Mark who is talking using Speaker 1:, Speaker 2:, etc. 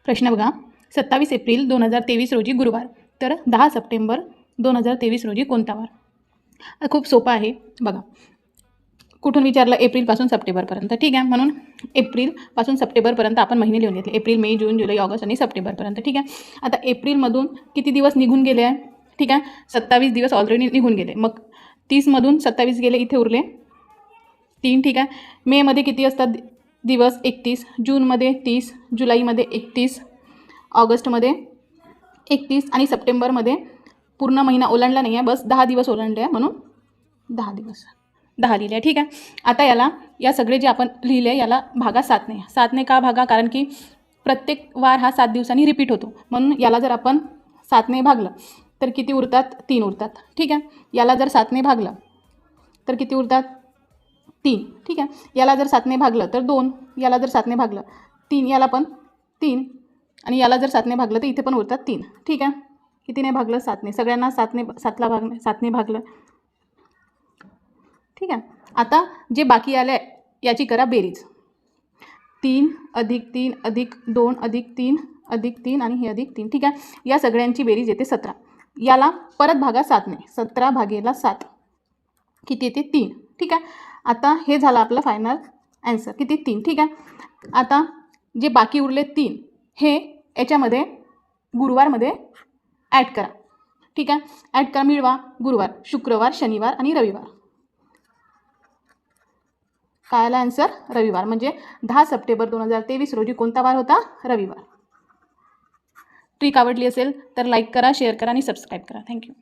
Speaker 1: प्रश्न बघा, 27 एप्रिल 2023 रोजी गुरुवार, तर 10 सप्टेंबर 2023 रोजी कोणता वार? खूप सोपं आहे बघा. कुठून विचारलं? एप्रिलपासून सप्टेंबरपर्यंत. ठीक आहे, म्हणून एप्रिलपासून सप्टेंबरपर्यंत आपण महिने लिहून घेतले. एप्रिल, मे, जून, जुलै, ऑगस्ट आणि सप्टेंबरपर्यंत. ठीक आहे, आता एप्रिलमधून किती दिवस निघून गेले आहे? ठीक आहे, 27 दिवस ऑलरेडी निघून गेले. मग 30मधून 27 गेले, इथे उरले 3. ठीक आहे, मेमध्ये किती असतात दिवस? 31. जूनमध्ये 30, जुलैमध्ये 31, ऑगस्टमध्ये 31 आणि सप्टेंबरमध्ये पूर्ण महिना ओलांडला नाही आहे, बस 10 दिवस ओलांडले आहे, म्हणून 10 दिवस 10 लिहिले आहे. ठीक आहे, आता या सगळे जे आपण लिहिले याला भागा 7ने. 7ने का भागा? कारण की प्रत्येक वार हा 7 दिवसांनी रिपीट होतो, म्हणून याला जर आपण 7ने भागलं तर किती उरतात? 3 उरतात. ठीक आहे, याला जर 7ने भागलं तर किती उरतात? 3. ठीक आहे, याला जर 7ने भागलं तर 2, याला जर 7ने भागलं 3, याला पण 3, आणि याला जर 7ने भागलं तर इथे पण उरतात 3. ठीक आहे, कितीने भागलं? 7ने. सगळ्यांना 7ने भागलं. ठीक आहे, आता जे बाकी आलं आहे याची करा बेरीज. 3 अधिक 3 अधिक 2 अधिक 3 अधिक 3 आणि हे अधिक 3. ठीक आहे, या सगळ्यांची बेरीज येते 17. याला परत भागा 7ने. 17 भागेला 7 किती येते? 3. ठीक आहे, आता हे झालं आपलं फायनल ॲन्सर. किती? 3. ठीक आहे, आता जे बाकी उरले 3 हे याच्यामध्ये गुरुवारमध्ये ॲड करा. ठीक आहे, ॲड करा, मिळवा. गुरुवार, शुक्रवार, शनिवार आणि रविवार. काय आला ॲन्सर? रविवार. म्हणजे 10 सप्टेंबर 2023 रोजी कोणता वार होता? रविवार. ट्रिक आवडली असेल तर लाईक करा, शेअर करा आणि सबस्क्राईब करा. थँक्यू.